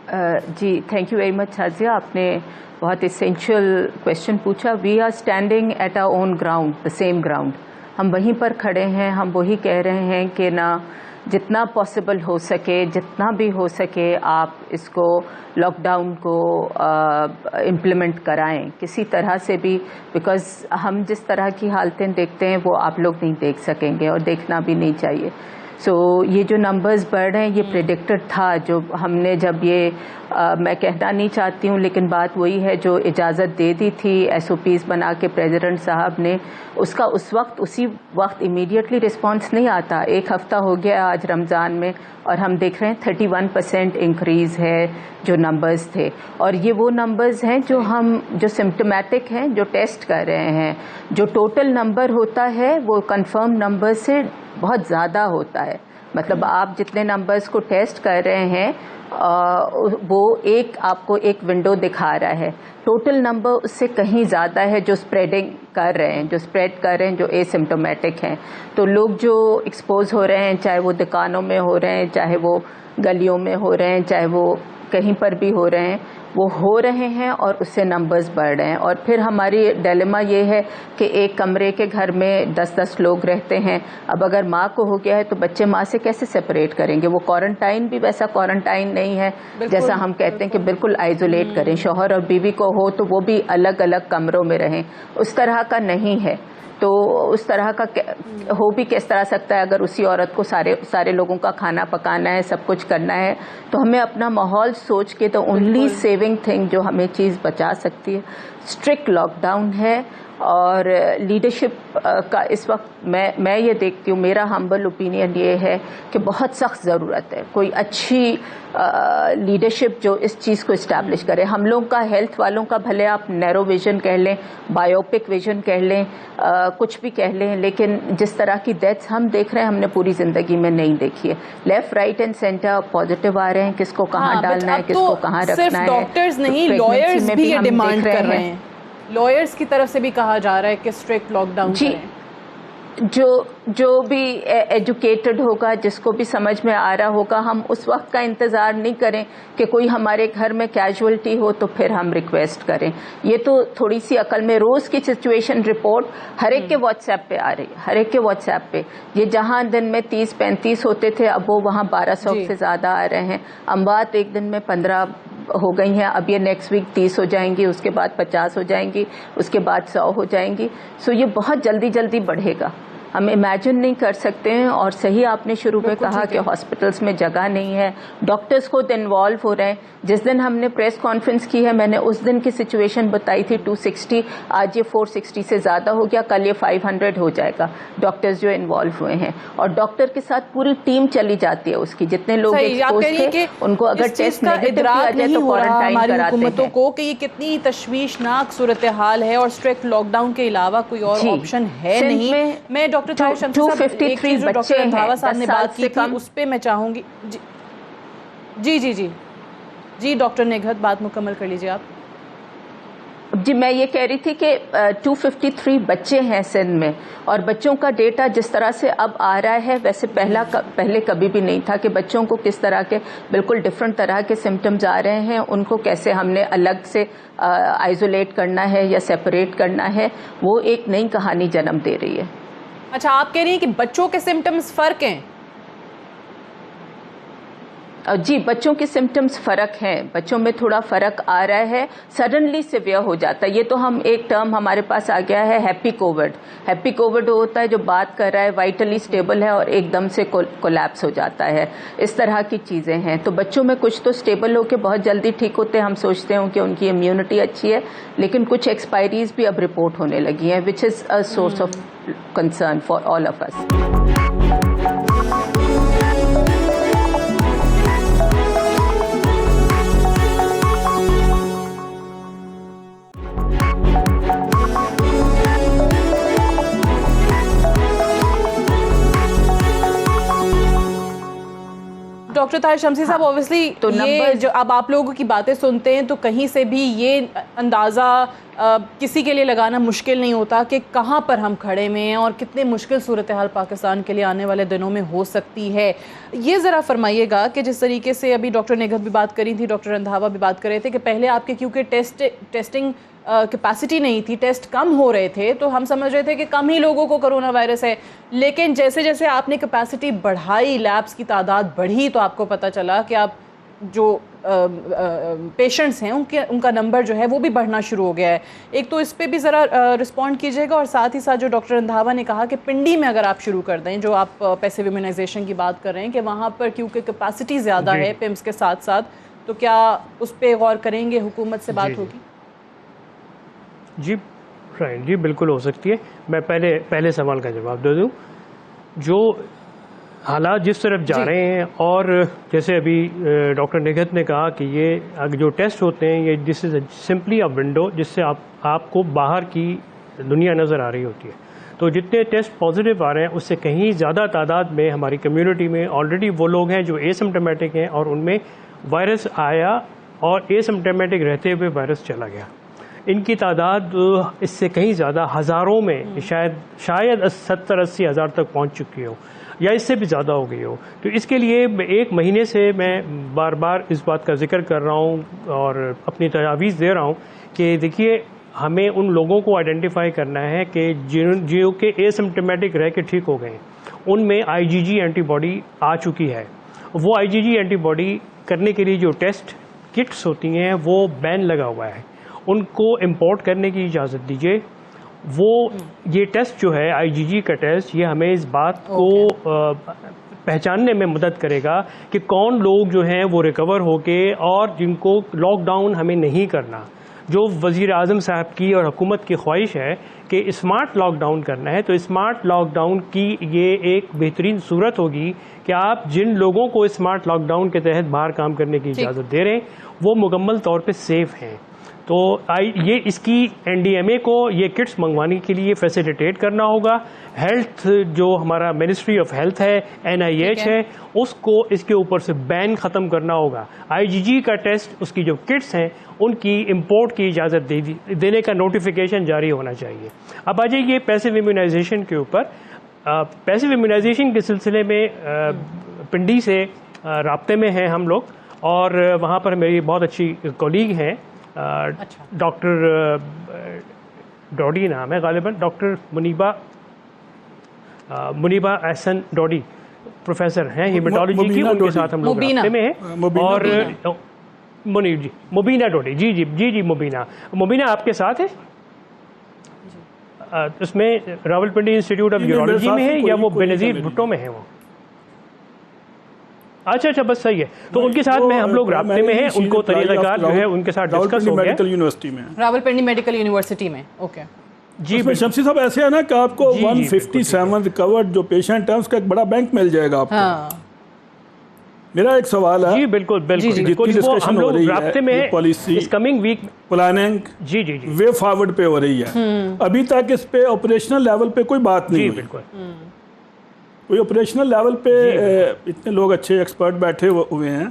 Speaker 5: जी, thank you very much Shazia, आपने बहुत इसेंशियल क्वेश्चन पूछा। We are standing at our own ground, the same ground. हम वहीं पर खड़े हैं, हम वही कह रहे हैं कि ना जितना पॉसिबल हो सके, जितना भी हो सके आप इसको लॉकडाउन को इम्प्लीमेंट कराएं किसी तरह से भी, बिकॉज़ हम जिस तरह की हालतें देखते हैं वो आप लोग नहीं देख सकेंगे और देखना भी नहीं चाहिए। सो ये जो नंबर्स बढ़ रहे हैं ये प्रेडिक्टेड था। जो हमने जब ये मैं कहना नहीं चाहती हूँ लेकिन बात वही है, जो इजाज़त दे दी थी SOPs बना के प्रेसिडेंट साहब ने, उसका उसी वक्त इमीडिएटली रिस्पांस नहीं आता। एक हफ़्ता हो गया आज रमज़ान में और हम देख रहे हैं 31% इंक्रीज़ है जो नंबर्स थे। और ये वो नंबर्स हैं जो सिम्टोमेटिक हैं, जो टेस्ट कर रहे हैं। जो टोटल नंबर होता है वो कंफर्म नंबर से बहुत ज़्यादा होता है। मतलब आप जितने नंबर्स को टेस्ट कर रहे हैं वो आपको एक विंडो दिखा रहा है। टोटल नंबर उससे कहीं ज़्यादा है जो स्प्रेड कर रहे हैं, जो एसिम्टोमेटिक हैं। तो लोग जो एक्सपोज हो रहे हैं, चाहे वो दुकानों में हो रहे हैं, चाहे वो गलियों में हो रहे हैं, चाहे वो कहीं पर भी हो रहे हैं, वो हो रहे हैं और उससे नंबर्स बढ़ रहे हैं। और फिर हमारी डिलेमा ये है कि एक कमरे के घर में 10-10 लोग रहते हैं। अब अगर माँ को हो गया है तो बच्चे माँ से कैसे सेपरेट करेंगे? वो क्वारंटाइन भी वैसा क्वारंटाइन नहीं है जैसा हम कहते हैं कि बिल्कुल आइसोलेट करें। शौहर और बीवी को हो तो वो भी अलग अलग कमरों में रहें, उस तरह का नहीं है। तो उस तरह का हो भी किस तरह सकता है? अगर उसी औरत को सारे लोगों का खाना पकाना है, सब कुछ करना है, तो हमें अपना माहौल सोच के, तो ओनली सेविंग थिंग जो हमें चीज़ बचा सकती है स्ट्रिक्ट लॉकडाउन है। और लीडरशिप का इस वक्त मैं ये देखती हूँ, मेरा हम्बल ओपिनियन ये है कि बहुत सख्त ज़रूरत है कोई अच्छी लीडरशिप जो इस चीज़ को इस्टेब्लिश करे। हम लोग का, हेल्थ वालों का, भले आप नैरो विजन कह लें, बायोपिक विजन कह लें, कुछ भी कह लें, लेकिन जिस तरह की डेथ्स हम देख रहे हैं हमने पूरी ज़िंदगी में नहीं देखी है। Left, right and centre positive आ रहे हैं, किसको कहाँ डालना है, किसको कहाँ रखना है।
Speaker 1: डॉक्टर्स नहीं, लॉयर्स भी ये डिमांड कर रहे हैं। लॉयर्स की तरफ से भी कहा जा रहा है कि स्ट्रिक्ट लॉकडाउन करें।
Speaker 5: जो भी एजुकेटेड होगा, जिसको भी समझ में आ रहा होगा, हम उस वक्त का इंतज़ार नहीं करें कि कोई हमारे घर में कैजुअलिटी हो तो फिर हम रिक्वेस्ट करें। ये तो थोड़ी सी अकल में, रोज़ की सिचुएशन रिपोर्ट हर एक के व्हाट्सएप पे आ रही, हर एक के व्हाट्सएप पे। ये जहां दिन में 30-35 होते थे अब वो वहां 1200 से ज़्यादा आ रहे हैं। अमवात एक दिन में 15 हो गई हैं। अब ये नेक्स्ट वीक 30 हो जाएंगी, उसके बाद 50 हो जाएंगी, उसके बाद 100 हो जाएंगी। सो ये बहुत जल्दी जल्दी बढ़ेगा, हम इमेजिन नहीं कर सकते हैं। और सही आपने शुरू में कहा कि हॉस्पिटल्स में जगह नहीं है, डॉक्टर्स खुद इन्वॉल्व हो रहे हैं। जिस दिन हमने प्रेस कॉन्फ्रेंस की है मैंने उस दिन की सिचुएशन बताई थी 260, आज ये 460 से ज़्यादा हो गया, कल ये 500 हो जाएगा डॉक्टर्स जो इन्वॉल्व हुए हैं। और डॉक्टर के साथ पूरी टीम चली जाती है उसकी, जितने लोग एक्सपोज थे उनको अगर टेस्ट नेगेटिव किया जाए तो क्वारंटाइन कराते हैं।
Speaker 1: को कि ये कितनी तशवीशनाक सूरत हाल है और स्ट्रिक्ट लॉकडाउन के अलावा कोई और ऑप्शन है नहीं। मैं डॉक्टर ताहिर शमसी साहब, एक चीज़ जो डॉक्टर रंधावा साहब ने बात की थी उस पर मैं चाहूँगी। जी डॉक्टर नेघत, बात मुकम्मल कर लीजिए आप।
Speaker 5: जी, मैं ये कह रही थी कि 253 बच्चे हैं सिंध में, और बच्चों का डेटा जिस तरह से अब आ रहा है वैसे पहले कभी भी नहीं था कि बच्चों को किस तरह के बिल्कुल डिफरेंट तरह के सिम्टम्स आ रहे हैं, उनको कैसे हमने अलग से आइसोलेट करना है या सेपरेट करना है, वो एक नई कहानी जन्म दे रही है।
Speaker 1: अच्छा, आप कह रही हैं कि बच्चों के सिम्टम्स फ़र्क हैं?
Speaker 5: जी, बच्चों के सिम्टम्स फ़र्क हैं, बच्चों में थोड़ा फ़र्क आ रहा है, सडनली सिवियर हो जाता है। ये तो हम एक टर्म हमारे पास आ गया है हैप्पी कोविड। हैप्पी कोविड होता है जो बात कर रहा है, वाइटली स्टेबल है और एकदम से कोलैप्स हो जाता है, इस तरह की चीज़ें हैं। तो बच्चों में कुछ तो स्टेबल होकर बहुत जल्दी ठीक होते हैं, हम सोचते हैं कि उनकी इम्यूनिटी अच्छी है, लेकिन कुछ एक्सपायरीज भी अब रिपोर्ट होने लगी हैं, which is a source of concern for all of us.
Speaker 1: Doctor Tahir Shamsi साहब, ऑब्वियसली
Speaker 5: तो
Speaker 1: ये जो अब आप लोगों की बातें सुनते हैं तो कहीं से भी ये अंदाज़ा किसी के लिए लगाना मुश्किल नहीं होता कि कहाँ पर हम खड़े हुए हैं और कितने मुश्किल सूरत हाल पाकिस्तान के लिए आने वाले दिनों में हो सकती है। ये ज़रा फरमाइएगा कि जिस तरीके से अभी डॉक्टर निगहत भी बात करी थी, डॉक्टर रंधावा भी बात कर रहे थे कि पहले आपके क्योंकि टेस्टिंग कैपेसिटी नहीं थी, टेस्ट कम हो रहे थे, तो हम समझ रहे थे कि कम ही लोगों को कोरोना वायरस है। लेकिन जैसे जैसे आपने कैपेसिटी बढ़ाई, लैब्स की तादाद बढ़ी, तो आपको पता चला कि आप जो पेशेंट्स हैं उनका नंबर जो है वो भी बढ़ना शुरू हो गया है। एक तो इस पे भी ज़रा रिस्पॉन्ड कीजिएगा, और साथ ही साथ जो डॉक्टर रंधावा ने कहा कि पिंडी में अगर आप शुरू कर दें, जो आप पैसिव इम्यूनाइजेशन की बात कर रहे हैं कि वहाँ पर क्योंकि कैपेसिटी ज़्यादा है पिम्स के साथ साथ, तो क्या उस पर गौर करेंगे, हुकूमत से बात होगी?
Speaker 2: जी राइट, जी बिल्कुल हो सकती है। मैं पहले सवाल का जवाब दे दूं। जो हालात जिस तरफ जा रहे हैं, और जैसे अभी डॉक्टर निगहत ने कहा कि ये जो टेस्ट होते हैं, ये this is simply a window जिससे आपको बाहर की दुनिया नज़र आ रही होती है। तो जितने टेस्ट पॉजिटिव आ रहे हैं उससे कहीं ज़्यादा तादाद में हमारी कम्युनिटी में ऑलरेडी वो लोग हैं जो एसिम्प्टोमेटिक हैं और उनमें वायरस आया और एसिम्प्टोमेटिक रहते हुए वायरस चला गया। इनकी तादाद इससे कहीं ज़्यादा हज़ारों में, शायद 70-80 हज़ार तक पहुंच चुकी हो या इससे भी ज़्यादा हो गई हो। तो इसके लिए 1 महीने से मैं बार बार इस बात का जिक्र कर रहा हूँ और अपनी तजावीज़ दे रहा हूँ कि देखिए, हमें उन लोगों को आइडेंटिफाई करना है कि जो के एसिम्प्टोमेटिक रह के ठीक हो गए, उनमें IgG एंटीबॉडी आ चुकी है। वो IgG एंटीबॉडी करने के लिए जो टेस्ट किट्स होती हैं वो बैन लगा हुआ है, उनको इंपोर्ट करने की इजाज़त दीजिए। वो ये टेस्ट जो है IgG का टेस्ट, ये हमें इस बात को पहचानने में मदद करेगा कि कौन लोग जो हैं वो रिकवर होके, और जिनको लॉकडाउन हमें नहीं करना। जो वज़ीर आज़म साहब की और हुकूमत की ख्वाहिश है कि स्मार्ट लॉकडाउन करना है, तो स्मार्ट लॉकडाउन की ये एक बेहतरीन सूरत होगी कि आप जिन लोगों को स्मार्ट लॉकडाउन के तहत बाहर काम करने की इजाज़त दे रहे हैं वो मुकम्मल तौर पे सेफ़ हैं। तो ये इसकी NDMA को ये किट्स मंगवाने के लिए फैसिलिटेट करना होगा। हेल्थ जो हमारा मिनिस्ट्री ऑफ हेल्थ है, NIH है, उसको इसके ऊपर से बैन ख़त्म करना होगा। IgG का टेस्ट, उसकी जो किट्स हैं उनकी इंपोर्ट की इजाज़त देने का नोटिफिकेशन जारी होना चाहिए। अब आ जाइए पैसिव इम्यूनाइजेशन के ऊपर। पैसिव इम्यूनाइजेशन के सिलसिले में पिंडी से राब्ते में हैं हम लोग, और वहाँ पर मेरी बहुत अच्छी कॉलीग हैं, डॉक्टर डॉडी नाम है गालिबन, डॉक्टर मुनीबा एहसन डॉडी प्रोफेसर हैं हेमेटोलॉजी की, उनके साथ हम लोग रास्ते में हैं। और मुबीना डॉडी, जी मुबीना आपके साथ है? उसमें रावलपिंडी इंस्टीट्यूट ऑफ यूरोलॉजी में है या वो बेनज़ीर भुट्टो में है? वो अच्छा बस सही है। तो उनके साथ में हम लोग राब्ते में हैं, उनको तरीक़ाकार जो है उनके साथ डिस्कस हो गया।
Speaker 4: मेडिकल यूनिवर्सिटी में,
Speaker 1: रावलपिंडी मेडिकल यूनिवर्सिटी में। ओके
Speaker 4: जी। शमसी साहब, ऐसे है ना कि आपको 157 रिकवर्ड जो पेशेंट है उसका एक बड़ा बैंक मिल जाएगा आपको।
Speaker 1: हाँ।
Speaker 4: मेरा एक सवाल है।
Speaker 2: जी बिल्कुल।
Speaker 4: जितनी डिस्कशन हो रही है पॉलिसी,
Speaker 2: कमिंग वीक
Speaker 4: प्लानिंग जी वे फॉरवर्ड पे हो रही है, अभी तक इस पे ऑपरेशनल लेवल पे कोई बात नहीं हुई।
Speaker 2: बिल्कुल
Speaker 4: कोई ऑपरेशनल लेवल पे इतने लोग अच्छे एक्सपर्ट बैठे हुए हैं,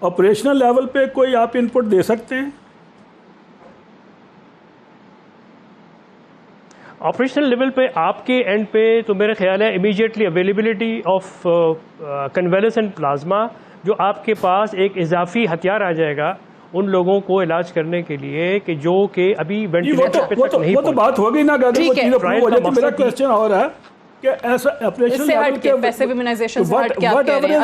Speaker 4: ऑपरेशनल लेवल पे कोई आप इनपुट दे सकते हैं?
Speaker 2: ऑपरेशनल लेवल पे आपके एंड पे तो मेरा ख्याल है immediately availability of convalescent plasma, जो आपके पास एक इजाफी हथियार आ जाएगा उन लोगों को इलाज करने के लिए कि जो कि अभी वेंटिलेटर पे तक नहीं।
Speaker 4: वो तो बात हो गई ना, मेरा क्वेश्चन और है कि ऐसा operation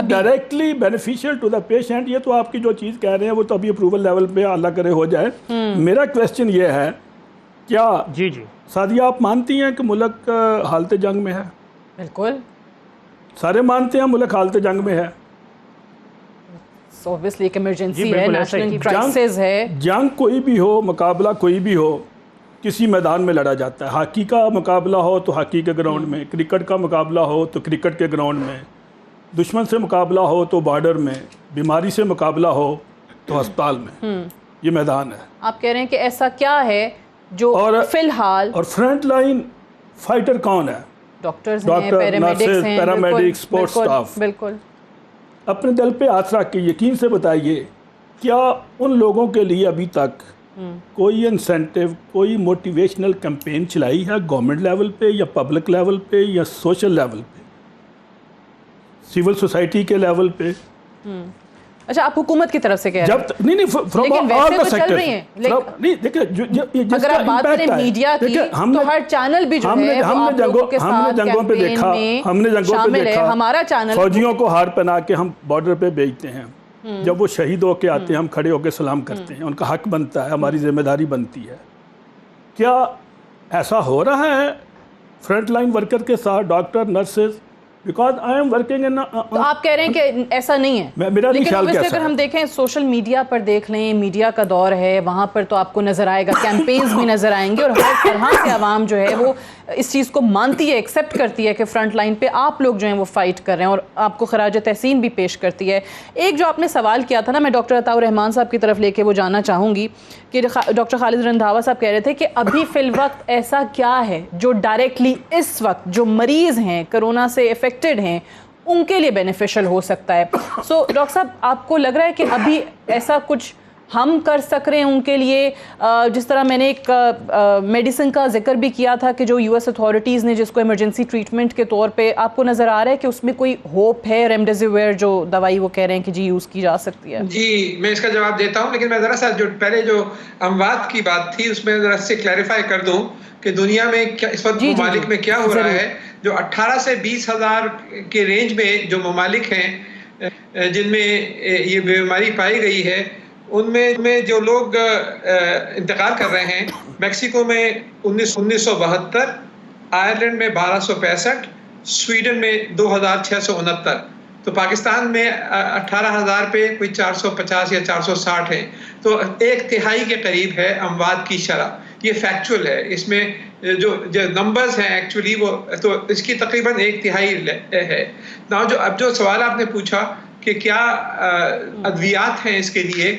Speaker 4: directly beneficial to the patient, ये तो आपकी जो चीज़ कह रहे हैं वो तो अभी अप्रूवल लेवल पे अल्लाह करे हो जाए। मेरा क्वेश्चन ये है, क्या
Speaker 2: जी
Speaker 4: सादिया आप मानती हैं कि मुल्क हालत जंग में है?
Speaker 1: बिल्कुल,
Speaker 4: सारे मानते हैं मुल्क हालत जंग में है।
Speaker 1: ऑब्वियसली एक इमरजेंसी है, नेशनल क्राइसिस है।
Speaker 4: जंग कोई भी हो, मुकाबला कोई भी हो, किसी मैदान में लड़ा जाता है। हॉकी का मुकाबला हो तो हॉकी के ग्राउंड में, क्रिकेट का मुकाबला हो तो क्रिकेट के ग्राउंड में, दुश्मन से मुकाबला हो तो बॉर्डर में, बीमारी से मुकाबला हो तो अस्पताल में। ये मैदान है।
Speaker 1: आप कह रहे हैं कि ऐसा क्या है जो फिलहाल,
Speaker 4: और फ्रंट लाइन फाइटर कौन है?
Speaker 1: डॉक्टर्स हैं, पैरामेडिक्स हैं,
Speaker 4: पैरामेडिक्स, स्पोर्ट्स स्टाफ।
Speaker 1: बिल्कुल
Speaker 4: अपने दिल पे हाथ रख के यकीन से बताइए, क्या उन लोगों के लिए अभी तक कोई इंसेंटिव, कोई मोटिवेशनल कैंपेन चलाई है गवर्नमेंट लेवल पे या पब्लिक लेवल पे या सोशल लेवल पे, सिविल सोसाइटी के लेवल पे?
Speaker 1: अच्छा, आप हुकूमत की तरफ से कह रहे हैं?
Speaker 4: जब नहीं फ्रॉम
Speaker 1: लेकिन
Speaker 4: ऑल
Speaker 1: वैसे
Speaker 4: द
Speaker 1: तो चल
Speaker 4: सेक्टर्स
Speaker 1: रही हैं।
Speaker 4: नहीं देखिए,
Speaker 1: अगर आप बात करें मीडिया की, तो हर चैनल भी जो है वो आप लोगों के साथ
Speaker 4: जंगों पे
Speaker 1: कैंपेन
Speaker 4: देखा,
Speaker 1: में
Speaker 4: हमने जंगों पे
Speaker 1: शामिल है।
Speaker 4: देखा,
Speaker 1: हमारा चैनल
Speaker 4: फौजियों को हार पहना के हम बॉर्डर पे भेजते हैं, जब वो शहीद होके आते हैं हम खड़े होकर सलाम करते हैं, उनका हक बनता है, हमारी जिम्मेदारी बनती है। क्या ऐसा हो रहा है फ्रंट लाइन वर्कर के साथ, doctor, nurses? Because I am working in.
Speaker 1: तो आप कह रहे हैं कि ऐसा नहीं है?
Speaker 4: मेरा नहीं
Speaker 1: लेकिन
Speaker 4: ख्याल
Speaker 1: obviously
Speaker 4: कैसा
Speaker 1: अगर
Speaker 4: है।
Speaker 1: हम देखें सोशल मीडिया पर देख लें, मीडिया का दौर है, वहाँ पर तो आपको नज़र आएगा, कैंपेन्स भी नज़र आएंगे और हर तरह से आवाम जो है वो इस चीज़ को मानती है, एक्सेप्ट करती है कि फ्रंट लाइन पे आप लोग जो हैं वो फाइट कर रहे हैं और आपको खराज तहसीन भी पेश करती है। एक जो आपने सवाल किया था ना, मैं डॉक्टर अताउर रहमान साहब की तरफ लेके वो जानना चाहूँगी कि डॉक्टर खालिद रंधावा साहब कह रहे थे कि अभी फ़िल वक्त ऐसा क्या है जो डायरेक्टली इस वक्त जो मरीज़ हैं, कोरोना से इफ़ेक्टेड हैं, उनके लिए बेनिफिशियल हो सकता है। सो डॉक्टर साहब, आपको लग रहा है कि अभी ऐसा कुछ हम कर सक रहे हैं उनके लिए? जिस तरह मैंने एक मेडिसिन का जिक्र भी किया था कि जो यूएस अथॉरिटीज़ ने जिसको इमरजेंसी ट्रीटमेंट के तौर पे, आपको नज़र आ रहा है कि उसमें कोई होप है? रेमडेसिविर जो दवाई वो कह रहे हैं कि जी यूज़ की जा सकती है।
Speaker 3: जी, मैं इसका जवाब देता हूँ, लेकिन मैं ज़रा सा जो पहले जो अमवात की बात थी उसमें ज़रा से क्लैरिफाई कर दूँ कि दुनिया में क्या इस वक्त ममालिक में क्या हो रहा है। जो 18 से 20 हज़ार के रेंज में जो ममालिक हैं जिनमें ये बीमारी पाई गई है, उनमें जो लोग इंतकाल कर रहे हैं, मैक्सिको में 1972, आयरलैंड में 1265, स्वीडन में 2669, तो पाकिस्तान में 18,000 पे कोई 450 या 460 है। तो 1/3 के करीब है अमवात की शरह। ये फैक्चुअल है, इसमें जो नंबर्स हैं एक्चुअली वो तो इसकी तकरीबन 1/3 है ना। अब जो सवाल आपने पूछा कि क्या अद्वियात हैं इसके लिए,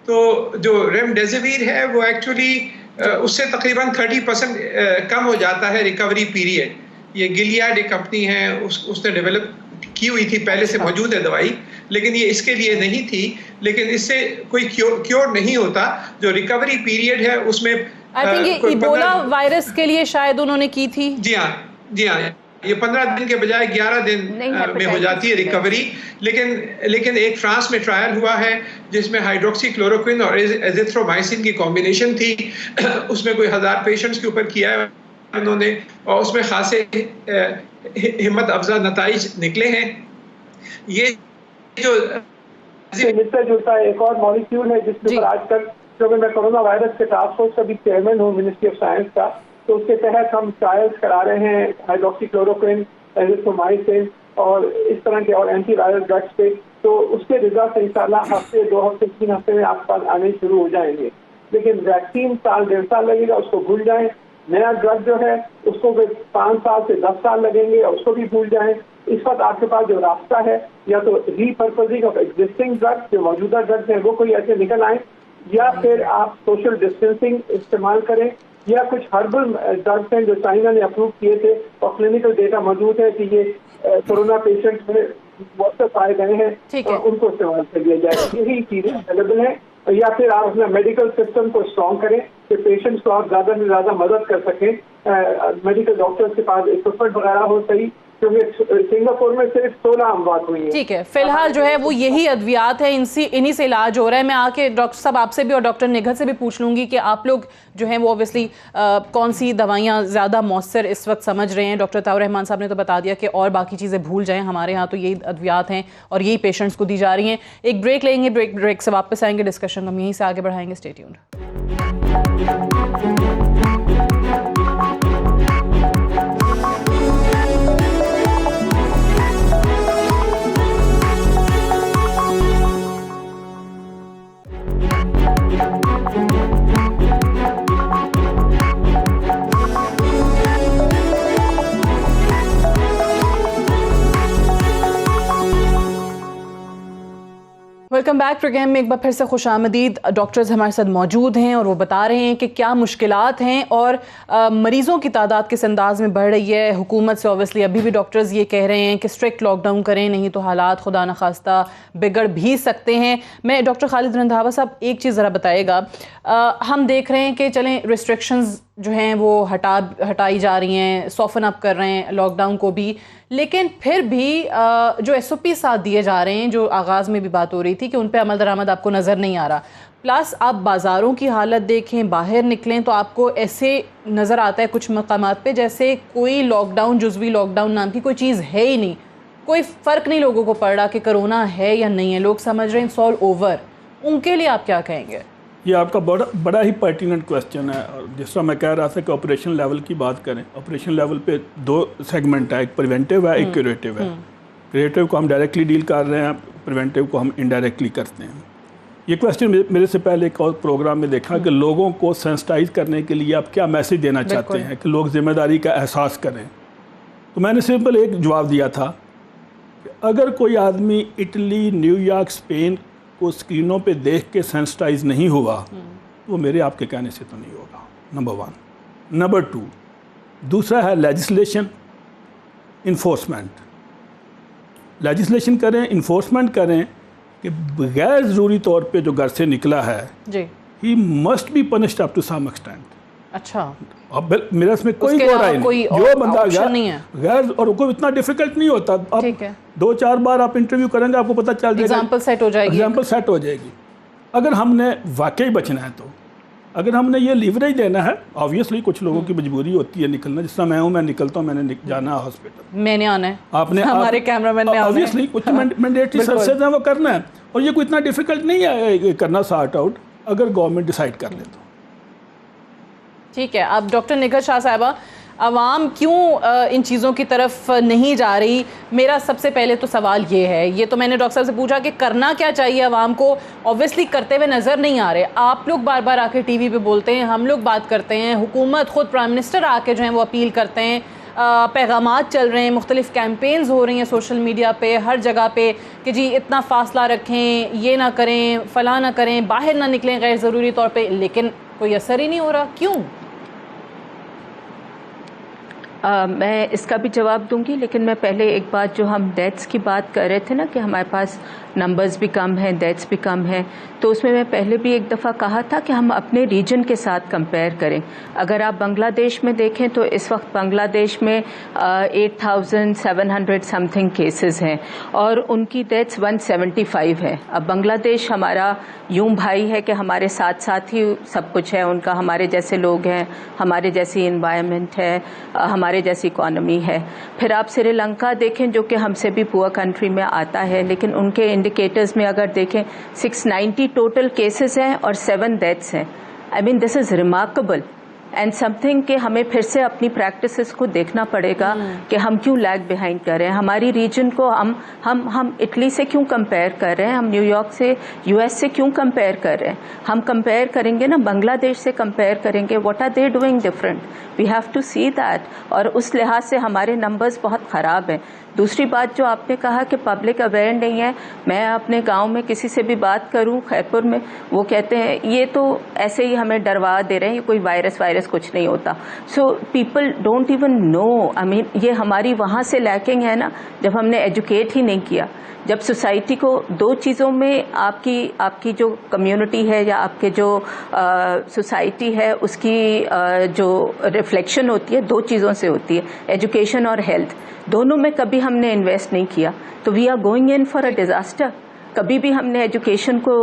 Speaker 3: तो जो रेमडेसिविर है वो एक्चुअली उससे तकरीबन 30% कम हो जाता है रिकवरी पीरियड। ये गिलियाड एक कंपनी है, उसने डेवलप की हुई थी, पहले से मौजूद है दवाई, लेकिन ये इसके लिए नहीं थी। लेकिन इससे कोई क्योर नहीं होता। जो रिकवरी पीरियड है उसमें
Speaker 1: आई थिंक ये इबोला वायरस के लिए शायद उन्होंने की थी।
Speaker 3: जी हाँ, ये 15 दिन के बजाय 11 दिन में हो जाती है रिकवरी। लेकिन एक फ्रांस में ट्रायल हुआ है जिसमें हाइड्रोक्सी क्लोरोक्विन और एजिथ्रोमाइसिन की कॉम्बिनेशन थी। उसमें कोई 1000 पेशेंट्स के ऊपर किया है उन्होंने, और उसमें खासे हिम्मत अफजा नताइज निकले हैं। ये जो
Speaker 6: मिलता जुलता है एक और मॉलिक्यूल है जिसके ऊपर आजकल, जो मैं कोरोना वायरस के टास्क फोर्स का भी चेयरमैन हूँ मिनिस्ट्री ऑफ साइंस का, तो उसके तहत हम ट्रायल्स करा रहे हैं हाइड्रोक्सीक्लोरोक्विन, एजिथ्रोमाइसिन और इस तरह के और एंटी वायरल ड्रग्स पे। तो उसके रिजल्ट इंशाल्लाह हफ्ते, 2 हफ्ते, 3 हफ्ते में आसपास आने शुरू हो जाएंगे। लेकिन वैक्सीन साल 1.5 साल लगेगा, उसको भूल जाएं। नया ड्रग जो है उसको 5 साल से 10 साल लगेंगे, उसको भी भूल जाएं। इस वक्त आपके पास जो रास्ता है, या तो रीपर्पजिंग ऑफ एग्जिस्टिंग ड्रग्स, जो मौजूदा ड्रग्स हैं वो कोई ऐसे निकल आए, या फिर आप सोशल डिस्टेंसिंग इस्तेमाल करें, या कुछ हर्बल ड्रग्स हैं जो चाइना ने अप्रूव किए थे और क्लिनिकल डेटा मौजूद है कि ये कोरोना पेशेंट्स में बहुत पाए गए हैं, उनको इस्तेमाल कर लिया जाए। यही चीजें अवेलेबल हैं। या फिर आप अपना मेडिकल सिस्टम को स्ट्रॉन्ग करें कि पेशेंट्स को आप ज़्यादा से ज़्यादा मदद कर सकें। मेडिकल डॉक्टर्स के पास इक्विपमेंट वगैरह हो सही, क्योंकि सिंगापुर में सिर्फ 16 अमवात हुई है।
Speaker 1: ठीक है, फिलहाल जो है वो यही अद्वियात है, इन्हीं से इलाज हो रहा है। मैं आके डॉक्टर साहब आपसे भी और डॉक्टर निघत से भी पूछ लूँगी कि आप लोग जो हैं वो ऑब्वियसली कौन सी दवाइयाँ ज़्यादा मौसर इस वक्त समझ रहे हैं। डॉक्टर अताउर रहमान साहब ने तो बता दिया कि और बाकी चीज़ें भूल जाएँ, हमारे यहाँ तो यही अद्वियात हैं और यही पेशेंट्स को दी जा रही हैं। एक ब्रेक लेंगे, ब्रेक से वापस आएंगे, डिस्कशन हम यहीं से आगे बढ़ाएंगे। Stay tuned. Welcome back programme में एक बार फिर से खुशामदीद। डॉक्टर्स हमारे साथ मौजूद हैं और वो बता रहे हैं कि क्या मुश्किलात हैं और मरीज़ों की तादाद किस अंदाज में बढ़ रही है। हुकूमत से ऑब्वियसली अभी भी डॉक्टर्स ये कह रहे हैं कि स्ट्रिक्ट लॉकडाउन करें, नहीं तो हालात खुदा न खास्ता बिगड़ भी सकते हैं। मैं डॉक्टर खालिद रंधावा साहब एक चीज़ ज़रा बताइएगा, हम देख रहे हैं कि चलें रिस्ट्रिक्शंस जो हैं वो हटाई जा रही हैं, सॉफन अप कर रहे हैं लॉकडाउन को भी, लेकिन फिर भी जो SOP साथ दिए जा रहे हैं, जो आगाज़ में भी बात हो रही थी कि उन पे अमल दरामद आपको नज़र नहीं आ रहा। प्लस आप बाज़ारों की हालत देखें, बाहर निकलें तो आपको ऐसे नज़र आता है कुछ मकामात पे जैसे कोई लॉकडाउन, जुज़वी लॉकडाउन नाम की कोई चीज़ है ही नहीं। कोई फ़र्क नहीं लोगों को पड़ रहा कि कोरोना है या नहीं है, लोग समझ रहे हैं इट्स ऑल ओवर। उनके लिए आप क्या कहेंगे?
Speaker 4: ये आपका बड़ा ही पर्टिनेंट क्वेश्चन है। और जिस तरह मैं कह रहा था कि ऑपरेशन लेवल की बात करें, ऑपरेशन लेवल पे 2 सेगमेंट है, एक प्रिवेंटिव है, एक क्यूरेटिव है। क्यूरेटिव को हम डायरेक्टली डील कर रहे हैं, प्रिवेंटिव को हम इनडायरेक्टली करते हैं। ये क्वेश्चन मेरे से पहले एक और प्रोग्राम में देखा कि लोगों को सेंसिटाइज करने के लिए आप क्या मैसेज देना चाहते हैं कि लोग जिम्मेदारी का एहसास करें। तो मैंने सिंपल एक जवाब दिया था कि अगर कोई आदमी इटली, न्यूयॉर्क, स्पेन को स्क्रीनों पे देख के सेंसिटाइज नहीं हुआ तो वो मेरे आपके कहने से तो नहीं होगा, नंबर 1। नंबर 2, दूसरा है लेजिस्लेशन, इन्फोर्समेंट। लेजिस्लेशन करें, इन्फोर्समेंट करें कि बगैर ज़रूरी तौर पे जो घर से निकला है
Speaker 1: जी,
Speaker 4: he must be punished up to some extent.
Speaker 1: अच्छा,
Speaker 4: अब मेरा इसमें कोई राय नहीं, जो बंदा गैर, और कोई इतना डिफिकल्ट नहीं होता। अब 2-4 बार आप इंटरव्यू करेंगे आपको पता चल जाएगा,
Speaker 1: एग्जाम्पल सेट हो जाएगी।
Speaker 4: अगर हमने वाकई बचना है तो, अगर हमने ये लीवरेज देना है, ऑब्वियसली कुछ लोगों की मजबूरी होती है निकलना, जिस तरह मैं हूँ, मैं निकलता हूँ, मैंने जाना है हॉस्पिटल, मैंने आना है, आपने हमारे कैमरामैन ने ऑब्वियसली कुछ मैंडेटरी सर्विसेज हैं वो करना है, और ये कोई इतना डिफिकल्ट नहीं है करना सॉर्ट आउट, अगर गवर्नमेंट डिसाइड कर ले तो।
Speaker 1: ठीक है। अब डॉक्टर निगर शाह साहिबा, आवाम क्यों इन चीज़ों की तरफ नहीं जा रही? मेरा सबसे पहले तो सवाल ये है, ये तो मैंने डॉक्टर साहब से पूछा कि करना क्या चाहिए आवाम को, ऑब्वियसली करते हुए नज़र नहीं आ रहे। आप लोग बार बार आके TV पे बोलते हैं, हम लोग बात करते हैं, हुकूमत खुद प्राइम मिनिस्टर आके जो है वो अपील करते हैं, पैगामात चल रहे हैं, मुख्तलिफ कैंपेन्स हो रही हैं सोशल मीडिया पे, हर जगह पे कि जी इतना फासला रखें, ये ना करें, फ़लाँ ना करें, बाहर ना निकलें गैर ज़रूरी तौर पे, लेकिन कोई असर ही नहीं हो रहा। क्यों?
Speaker 5: मैं इसका भी जवाब दूंगी, लेकिन मैं पहले एक बात, जो हम डेथ्स की बात कर रहे थे ना कि हमारे पास नंबर्स भी कम हैं, डेथ्स भी कम हैं, तो उसमें मैं पहले भी एक दफ़ा कहा था कि हम अपने रीजन के साथ कंपेयर करें। अगर आप बांग्लादेश में देखें तो इस वक्त बांग्लादेश में 8700 समथिंग केसेस हैं और उनकी डेथ्स 175 है। अब बांग्लादेश हमारा यूं भाई है कि हमारे साथ साथ ही सब कुछ है उनका, हमारे जैसे लोग हैं, हमारे जैसी इन्वायरमेंट है, हमारे जैसी इकॉनमी है। फिर आप श्रीलंका देखें जो कि हमसे भी पुअर कंट्री में आता है, लेकिन उनके इंडिकेटर्स में अगर देखें 690 टोटल केसेस हैं और 7 डेथ्स हैं। I mean this is remarkable and something कि हमें फिर से अपनी प्रैक्टिसेस को देखना पड़ेगा कि हम क्यों लैग बिहाइंड कर रहे हैं। हमारी रीजन को हम इटली से क्यों कंपेयर कर रहे हैं, हम न्यूयॉर्क से, US से क्यों कंपेयर कर रहे हैं। हम कंपेयर करेंगे ना, बांग्लादेश से कंपेयर करेंगे, what are they doing different, we have to see that. और उस लिहाज से हमारे नंबर्स बहुत ख़राब हैं। दूसरी बात जो आपने कहा कि पब्लिक अवेयर नहीं है, मैं अपने गांव में किसी से भी बात करूं खैरपुर में, वो कहते हैं ये तो ऐसे ही हमें डरवा दे रहे हैं, ये कोई वायरस कुछ नहीं होता। So people don't even know. I mean ये हमारी वहाँ से लैकिंग है ना, जब हमने एजुकेट ही नहीं किया। जब सोसाइटी को 2 चीज़ों में आपकी जो कम्युनिटी है या आपके जो सोसाइटी है उसकी जो रिफ्लेक्शन होती है 2 चीज़ों से होती है, एजुकेशन और हेल्थ। दोनों में कभी हमने इन्वेस्ट नहीं किया तो we are going in for a disaster. कभी भी हमने एजुकेशन को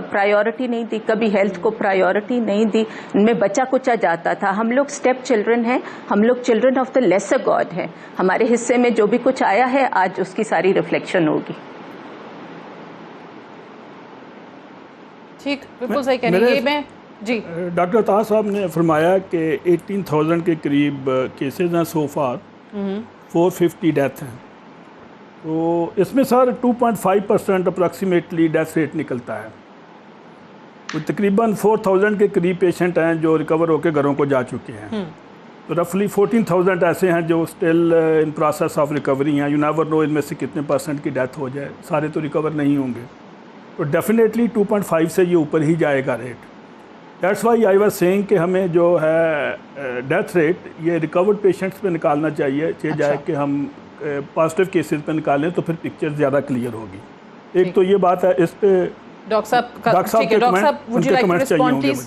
Speaker 5: प्रायोरिटी नहीं दी, कभी हेल्थ को प्रायोरिटी नहीं दी, इनमें बचा कुचा जाता था। हम लोग स्टेप चिल्ड्रन हैं, हम लोग children of the lesser god हैं। हमारे हिस्से में जो भी कुछ आया है आज उसकी सारी रिफ्लेक्शन होगी।
Speaker 1: ठीक, बिल्कुल सही कह रही हैं जी।
Speaker 4: डॉक्टर ताहा साहब ने फरमाया कि 18,000 के करीब केसेज हैं सो फार, 450 डेथ हैं। तो इसमें सर 2.5% अप्रॉक्सीमेटली डेथ रेट निकलता है। तो तकरीबन 4,000 के करीब पेशेंट हैं जो रिकवर होकर घरों को जा चुके हैं। तो रफली 14,000 ऐसे हैं जो still in process of recovery हैं। यू नेवर नो इनमें से कितने % की डेथ हो जाए, सारे तो रिकवर नहीं होंगे। तो डेफिनेटली 2.5 से ये ऊपर ही जाएगा rate. That's why I was saying कि हमें जो है डेथ रेट ये रिकवर्ड पेशेंट्स पे निकालना चाहिए, जाए कि हम पॉजिटिव केसेस पे निकालें तो फिर पिक्चर ज़्यादा क्लियर होगी। एक तो ये बात है, इस पे
Speaker 1: डॉक्टर साहब would you like to respond please?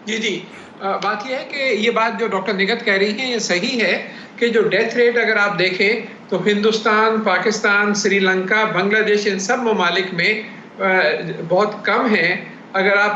Speaker 3: जी बात यह है कि ये बात जो डॉक्टर निगत कह रही हैं ये सही है कि जो डेथ रेट अगर आप देखें तो हिंदुस्तान, पाकिस्तान, श्रीलंका, बांग्लादेश, इन सब ममालिक में बहुत कम है अगर आप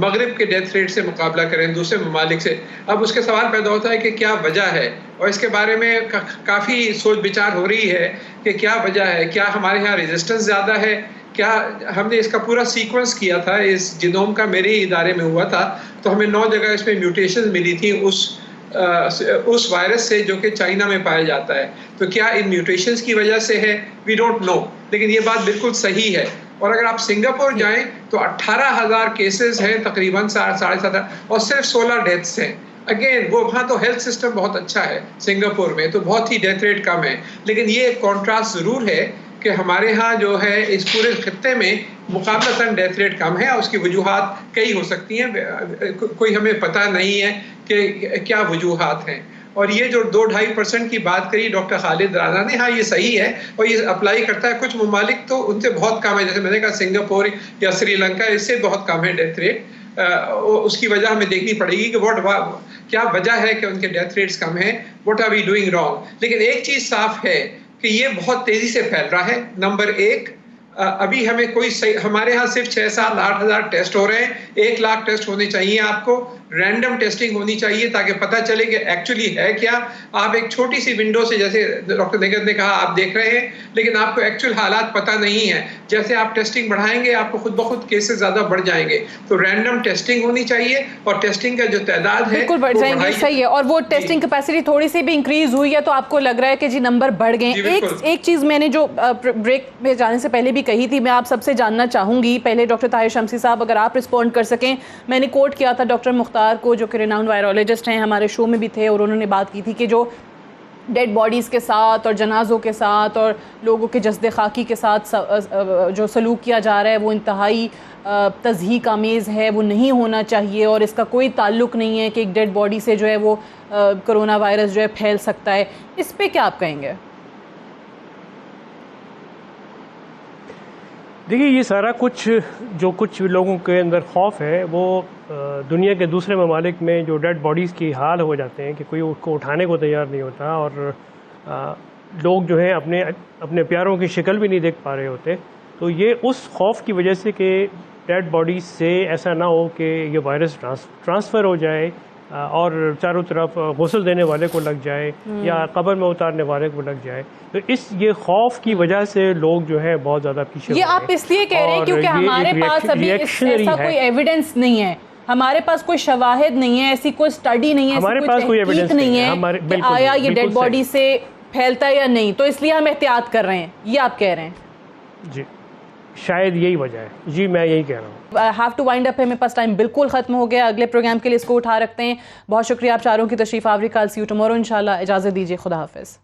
Speaker 3: मगरिब के डेथ रेट से मुकाबला करें दूसरे ममालिक से। अब उसके सवाल पैदा होता है कि क्या वजह है, और इसके बारे में काफ़ी सोच विचार हो रही है कि क्या वजह है। क्या हमारे यहाँ रेजिस्टेंस ज़्यादा है? क्या हमने इसका पूरा सीक्वेंस किया था, इस जिनोम का मेरे इदारे में हुआ था, तो हमें 9 जगह इसमें म्यूटेशन मिली थी उस वायरस से जो कि चाइना में पाया जाता है। तो क्या इन म्यूटेशंस की वजह से है? वी डोंट नो, लेकिन ये बात बिल्कुल सही है। और अगर आप सिंगापुर जाएं तो 18,000 केसेस हैं तकरीबन 7.5 और सिर्फ 16 डेथ्स हैं। अगेन वो वहाँ तो हेल्थ सिस्टम बहुत अच्छा है सिंगापुर में, तो बहुत ही डेथ रेट कम है। लेकिन ये एक कॉन्ट्रास्ट ज़रूर है कि हमारे यहाँ जो है इस पूरे खित्ते में मुकाबलतन डेथ रेट कम है, और उसकी वजूहात कई हो सकती हैं, कोई हमें पता नहीं है कि क्या वजूहात हैं। और ये जो 2-2.5% की बात करी डॉक्टर खालिद राना ने, हाँ ये सही है और ये अप्लाई करता है। कुछ ममालिक तो उनसे बहुत कम है, जैसे मैंने कहा सिंगापुर या श्रीलंका, इससे बहुत कम है डेथ रेट। उसकी वजह हमें देखनी पड़ेगी कि क्या वजह है कि उनके डेथ रेट्स कम हैं, what are we doing wrong. लेकिन एक चीज़ साफ है कि ये बहुत तेज़ी से फैल रहा है। नंबर 1, अभी हमें कोई सही, हमारे यहाँ सिर्फ 6-7-8 हज़ार टेस्ट हो रहे हैं। 1 लाख टेस्ट होने चाहिए आपको, रैंडम टेस्टिंग होनी चाहिए ताकि पता चले कि एक्चुअली है क्या। आप एक छोटी सी विंडो से, जैसे डॉक्टर निगत ने कहा, आप देख रहे हैं, लेकिन आपको एक्चुअल हालात पता नहीं है। जैसे आप टेस्टिंग बढ़ाएंगे आपको खुद ब खुद केसेस ज़्यादा बढ़ जाएंगे। तो रैंडम टेस्टिंग होनी चाहिए और टेस्टिंग का जो तादाद है
Speaker 1: बिल्कुल बढ़ जाएंगे, सही है। और वो टेस्टिंग कैपेसिटी थोड़ी सी भी इंक्रीज हुई है तो आपको लग रहा है कि जी नंबर बढ़ गए। एक चीज़ मैंने जो ब्रेक में जाने से पहले भी कही थी, मैं आप सबसे जानना चाहूँगी, पहले डॉक्टर ताहिर शमसी साहब अगर आप रिस्पॉन्ड कर सकें। मैंने कोट किया था डॉक्टर मुख्तार को, जो कि रिनाउंड वायरोलॉजिस्ट हैं, हमारे शो में भी थे, और उन्होंने बात की थी कि जो डेड बॉडीज़ के साथ और जनाज़ों के साथ और लोगों के जस्द खाकी के साथ जो सलूक किया जा रहा है वो इंतहाई तज़हीक आमेज़ है, वो नहीं होना चाहिए, और इसका कोई ताल्लुक़ नहीं है कि एक डेड बॉडी से जो है वो कोरोना वायरस जो है फैल सकता है। इस पर क्या आप कहेंगे?
Speaker 2: देखिए, ये सारा कुछ लोगों के अंदर खौफ है, वो दुनिया के दूसरे ममालिक में जो डेड बॉडीज़ की हाल हो जाते हैं कि कोई उसको उठाने को तैयार नहीं होता, और लोग जो है अपने प्यारों की शक्ल भी नहीं देख पा रहे होते। तो ये उस खौफ की वजह से कि डेड बॉडीज़ से ऐसा ना हो कि ये वायरस ट्रांसफ़र हो जाए और चारों तरफ गुस्ल देने वाले को लग जाए या कब्र में उतारने वाले को लग जाए, तो ये खौफ की वजह से लोग जो है बहुत ज़्यादा पीछे।
Speaker 1: ये आप इसलिए कह रहे हैं क्योंकि हमारे पास अभी ऐसा कोई एविडेंस नहीं है, हमारे पास कोई शवाहिद नहीं है, ऐसी कोई स्टडी नहीं है,
Speaker 2: हमारे पास कोई एविडेंस नहीं है कि
Speaker 1: आया ये डेड बॉडी से फैलता है या नहीं, तो इसलिए हम एहतियात कर रहे हैं, ये आप कह रहे हैं? जी
Speaker 2: शायद यही वजह है। जी मैं यही कह रहा हूँ।
Speaker 1: हैव टू वाइंड अप है, मेरे पास टाइम बिल्कुल ख़त्म हो गया। अगले प्रोग्राम के लिए इसको उठा रखते हैं। बहुत शुक्रिया आप चारों की तशरीफ़ आवरी। कल सी यू टुमारो इंशाल्लाह। इजाज़त दीजिए, खुदा हाफिज़।